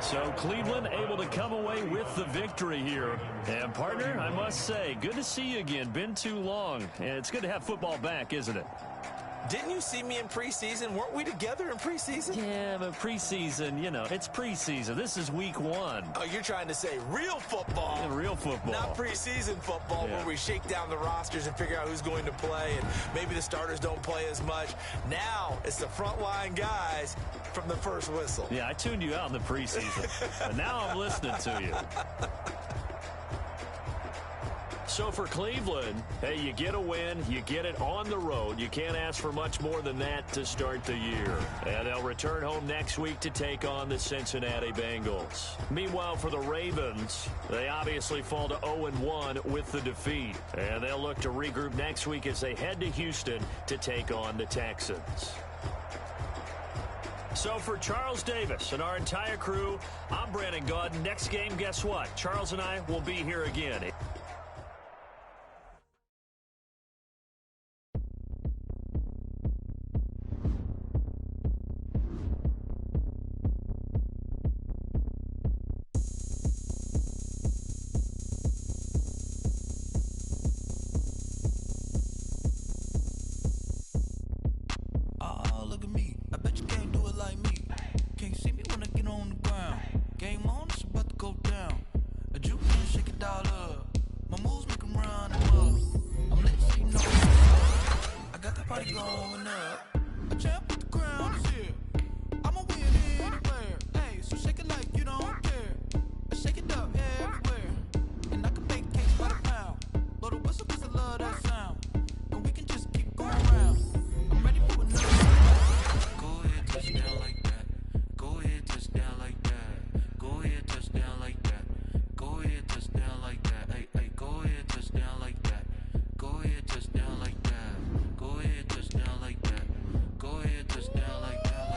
So Cleveland able to come away with the victory here. And partner, I must say, good to see you again. Been too long. And it's good to have football back, isn't it? Didn't you see me in preseason? Weren't we together in preseason? Yeah, but preseason, you know, it's preseason. This is week 1. Oh, you're trying to say real football. Yeah, real football. Not preseason football, yeah, where we shake down the rosters and figure out who's going to play, and maybe the starters don't play as much. Now it's the frontline guys from the first whistle. Yeah, I tuned you out in the preseason. And now I'm listening to you. So for Cleveland, hey, you get a win, you get it on the road. You can't ask for much more than that to start the year. And they'll return home next week to take on the Cincinnati Bengals. Meanwhile, for the Ravens, they obviously fall to 0-1 with the defeat. And they'll look to regroup next week as they head to Houston to take on the Texans. So for Charles Davis and our entire crew, I'm Brandon Gaudin. Next game, guess what? Charles and I will be here again. Go ahead, touchdown like that.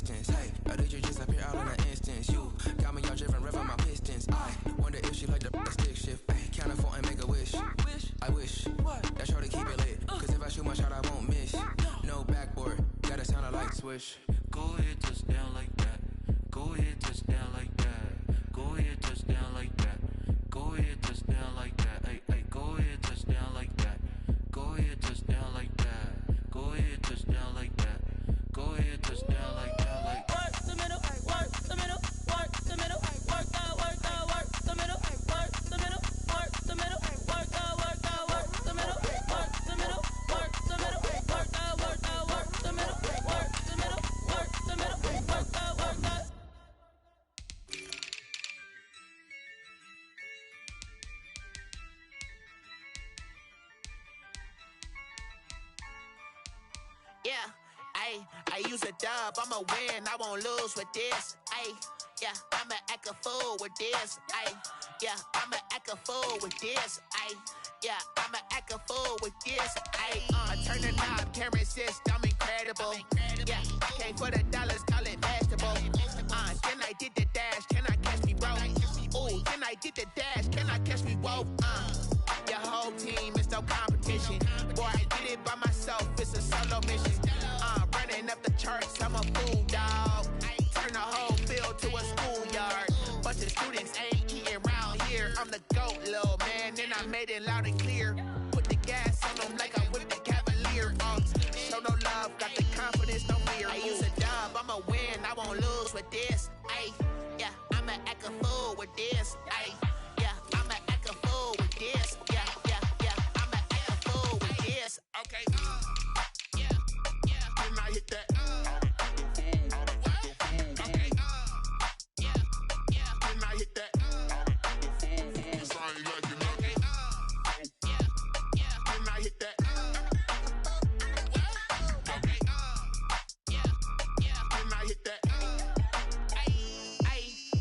distance. Hey, I did you just appear out in an instance. You got me all driven, revving my pistons. I wonder if she like the stick shift. Hey, count it 4 and make a wish. I wish that shorty keep it lit. Cause if I shoot my shot, I won't miss. No backboard, gotta sound a light switch. Go ahead, touch down like that. Go ahead, touch down like that. Go ahead, touch down like that. Go ahead, touch down like that. Hey, hey, go ahead, touch down like that. Go ahead, touch down like that. Go ahead, touch down like that. Go ahead, touch down like that. Like work the middle, work the middle, work the middle, work the middle, work the middle, work the middle, work the middle, work the middle, work the middle, work the middle, work the middle, work the middle, work the middle, work the middle, work the. Yeah, I use a dub, I'ma win, I won't lose with this. Yeah, I'ma act a fool with this. Yeah, I'ma act a fool with this. Yeah, I'ma act a fool with this. I turn the knob, can't resist, I'm incredible. Yeah, came for the dollars, call it vegetable. Then I did the dash, can I catch me, bro? Ooh, then I did the dash, can I catch me, whoa? Your whole team is no competition. Boy, I did it by myself, it's a solo mission. Running up the charts, I'm a fool, dog. Turn the whole field to a schoolyard. Bunch of students ain't eating round here. I'm the GOAT, little man, and I made it loud and clear. Put the gas on them like I'm with the Cavalier. Show no love, got the confidence, no fear. I use a dub, I'ma win, I won't lose with this. Yeah, I'ma act a fool with this. Yeah, I'ma act a fool with this. Yeah, I'ma act a fool with this. Okay. Then I hit that. Okay. Then I hit that. Cause I ain't like it, okay. Then I hit that. Okay. Then I hit that.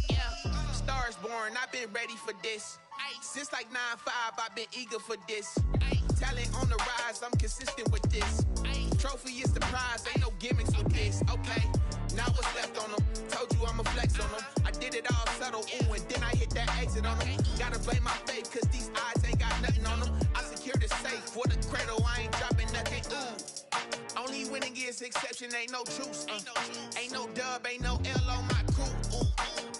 Yeah. Stars born, I've been ready for this. Since like 9-5, I've been eager for this. Talent on the rise, I'm consistent with this. Trophy is the prize, ain't no gimmicks with this. Okay, now what's left on them? Told you I'ma flex on them. I did it all subtle, ooh, and then I hit that exit on them. Gotta blame my faith, cause these eyes ain't got nothing on them. I secured the safe for the cradle, I ain't dropping nothing, ooh. Only winning is exception, ain't no truce. Ain't no dub, ain't no L on my crew, ooh.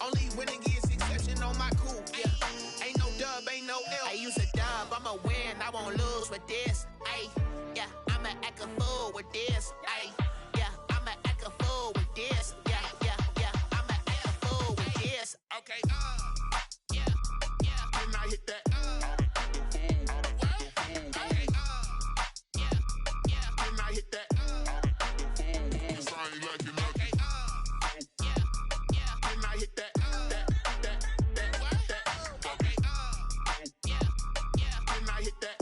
Only winning is exception on my crew, yeah. Ain't no dub, ain't no L. I use a dub, I'ma win, I won't lose with this. Yeah, I'ma act a fool with this. Yeah, I'ma act a fool with this. Yeah, I'ma act a fool with this. Okay. Then I hit that. Okay. Then I hit that. Cause I ain't like it, okay. Then I hit that. Okay. Then I hit that.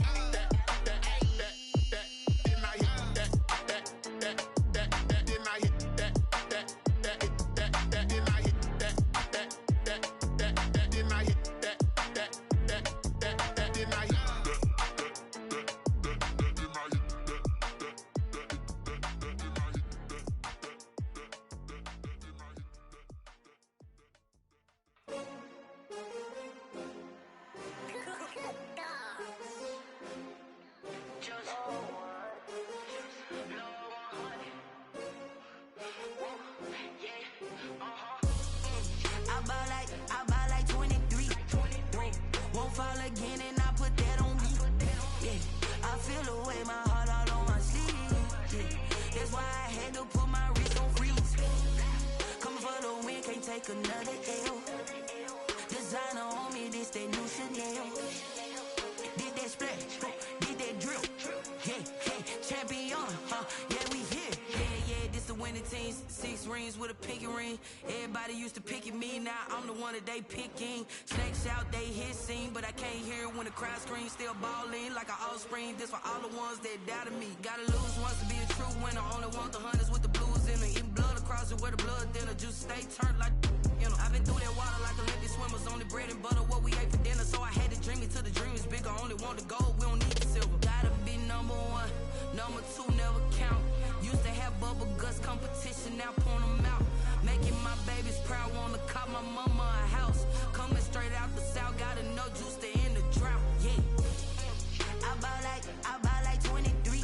Another L. Designer on me, this that new Chanel. Did that splash, did that drill. Yeah, champion, yeah, we here. Yeah, this the winning teams. 6 rings with a pinky ring. Everybody used to picking me, now I'm the one that they picking. Snakes out, they hit scene, but I can't hear it when the crowd screams. Still balling like an offspring. This for all the ones that doubted me. Gotta lose once to be a true winner. Only want the hunters with the blues in it. Eating blood across it where the blood thinner. Juice stay turned like, you know. I've been through that water like Olympic swimmers. Only bread and butter, what we ate for dinner. So I had to dream it till the dream is bigger. Only want the gold, we don't need the silver. Gotta be number 1, number 2 never count. Used to have bubble guts competition, now point them out. proud, wanna cop my mama a house. Coming straight out the south, gotta know juice to end the drought. Yeah. I buy like 23.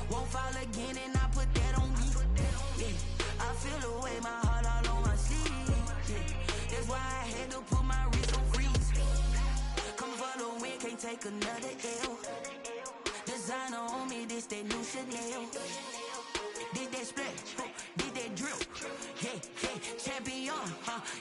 Won't fall again, and I put that on me. Yeah. I feel the way, my heart all on my sleeve. Yeah. That's why I had to put my wrist on freeze. Coming for the win, can't take another L. Designer on me, this that new Chanel. Did that splash, did that drill. Yeah, champion,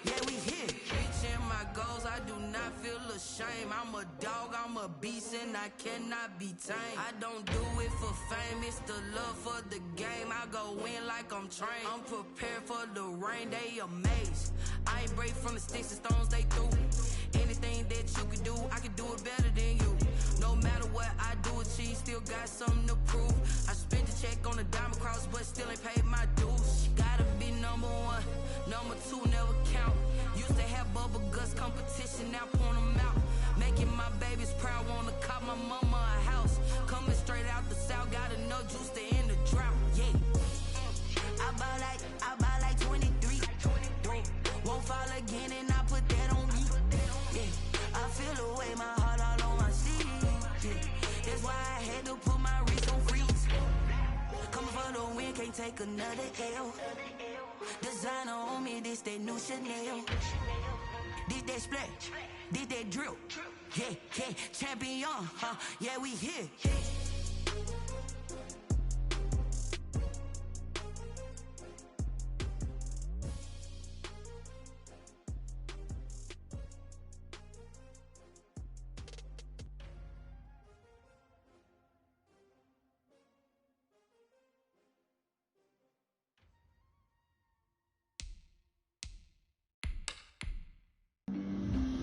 yeah, we here. Reaching my goals, I do not feel ashamed. I'm a dog, I'm a beast, and I cannot be tamed. I don't do it for fame, it's the love for the game. I go in like I'm trained. I'm prepared for the rain, they amazed. I ain't break from the sticks and stones they threw. Anything that you can do, I can do it better than you. No matter what I do, achieve, still got something to prove. I spent the check on the diamond cross, but still ain't paid my dues. Gotta be number one, number two never count. Used to have bubble guts competition, now point them out. Making my babies proud, wanna cop my mama a house. Coming straight out the south, gotta know juice to end the drought. Yeah. I buy like 23. Won't fall again, and I put that on me. Yeah. I feel the way, my heart all on my sleeve. Yeah. That's why I had to put my wrist on freeze. Coming for the win, can't take another L. Designer on me, this that new Chanel. Did that splash, did that drill. Yeah, champion, yeah, we here.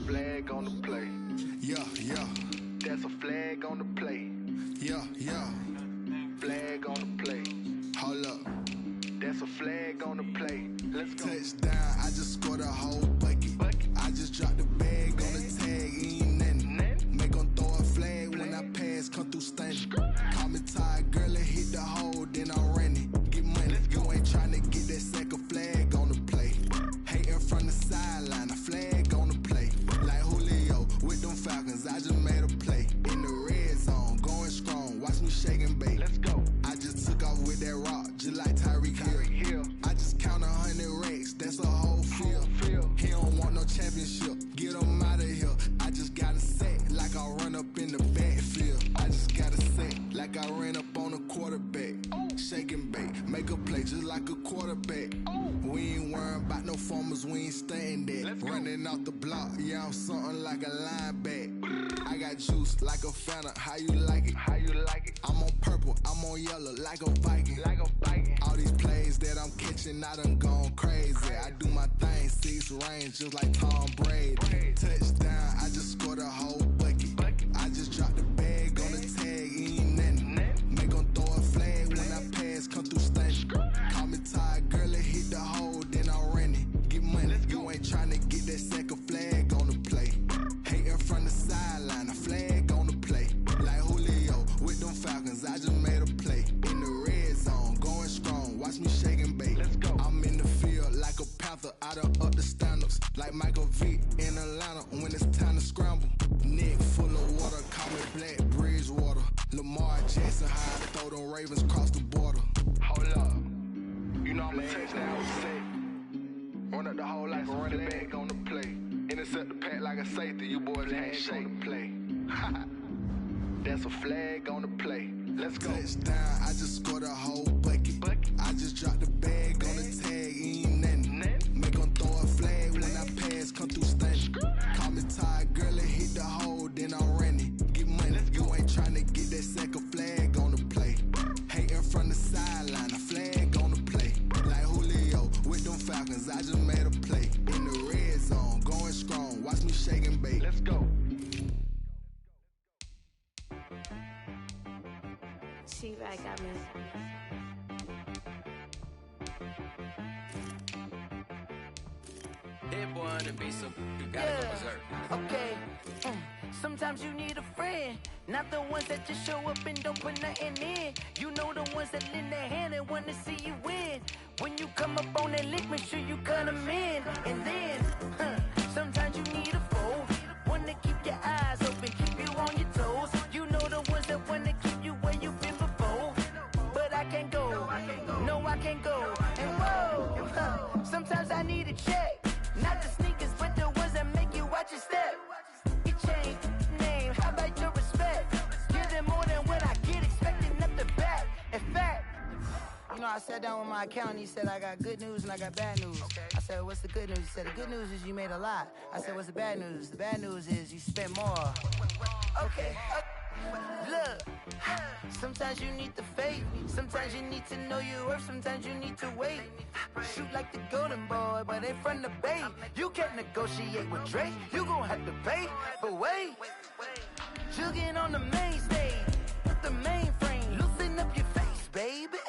Flag on the play. Yeah. That's a flag on the play. Yeah. Flag on the play. Hold up. That's a flag on the play. Let's go. Touchdown, I just scored a whole bucket. I just dropped the bag on the tag, ain't nothing. Make 'em throw a flag when I pass, come through stunning. Call me tired, girl, and hit the hole, then I'm running. Get money, you ain't tryna get that second flag on the play. Hating from the sideline, a flag on the play. Like Julio with them Falcons, I just made a play. In the red zone, going strong, watch me shake and bake. Let's go. I just took off with that rock, just like Tyreek Hill. I just count 100 racks, that's a whole field. He don't want no championship, get him out of here. I just got a set, like I run up in the backfield. I just got a set, like I ran up on a quarterback. Shake and bake, make a play just like a quarterback. We ain't worrying about no formers, we ain't staying there. Running out the block, yeah, I'm something like a lineback. I got juice like a Fanta, how you like it? I'm on purple, I'm on yellow, like a Viking. All these plays that I'm catching, I done gone crazy. I do my thing, 6 range, just like Tom Brady. Touchdown, I just scored a whole bucket. I just dropped the bag on the tag, ain't nothing. Make 'em throw a flag when I pass, come through stunning. Call me tired, girl, and hit the hole, then I'm running. Get money, you ain't tryna get that second flag on the play. Hating from the sideline, a flag on the play. Like Julio with them Falcons, I just made a play. In the red zone, going strong, watch me shake and bake. I'm in the field like a panther, I done up the standards. Like Michael Vick in Atlanta when it's time to scramble. Neck full of water, call me Black Bridgewater. Lamar Jackson, how I throw them Ravens cross the border. Hold up, you know I'm a touchdown with safe. Run up the hole like a running back on the play. Intercept the pack like a safety, you boys ain't shake the play. That's a flag on the play. Let's go. Touchdown, I just scored a whole bucket. I just dropped the bag on the tag, ain't nothing. Make 'em throw a flag when I pass, come through stunning. Call me tired, girl, and hit the hole, then I'm running. Get money, you ain't tryna get that second flag on the play. Hating from the sideline, a flag on the play. Like Julio with them Falcons, I just made a play. In the red zone, going strong, watch me shake and bake. Let's go. T-Bag got me. That boy on the beat, so you gotta go berserk. Okay. Sometimes you need a friend, not the ones that just show up and don't put nothing in. You know the ones that lend their hand and want to see you win. When you come up on that lick, make sure you cut them in. And then, sometimes you need a foe, one to keep your eyes open, keep you on your toes. You know the ones that want to keep you where you've been before. But I can't go, no I can't go. And whoa, sometimes I need a check, not the sneakers, but the ones that make you watch your step. Your chain, name, how about your respect? Give them more than what I get, expecting up the back. In fact, you know, I sat down with my accountant, he said I got good news and I got bad news. I said, what's the good news? He said, the good news is you made a lot. I said, what's the bad news? The bad news is you spent more. Okay. Look, sometimes you need the faith, sometimes you need to know your worth, sometimes you need to wait. Shoot like the golden boy, but ain't from the bay. You can't negotiate with Drake, you gon' have to pay. But wait, jugging on the main stage, the mainframe, loosen up your face, baby.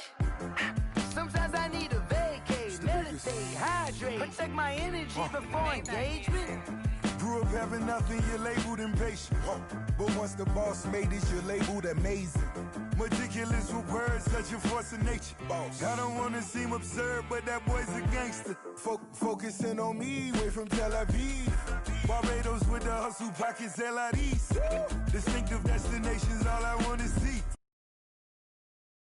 Sometimes I need a vacate, meditate, hydrate, protect my energy before engagement. Grew up having nothing, you're labeled impatient. But once the boss made it, you're labeled amazing. Meticulous with words, such a force of nature. I don't wanna seem absurd, but that boy's a gangster. Focusing on me, way from Tel Aviv. Barbados with the hustle pockets, LIDs. Distinctive destinations, all I wanna see.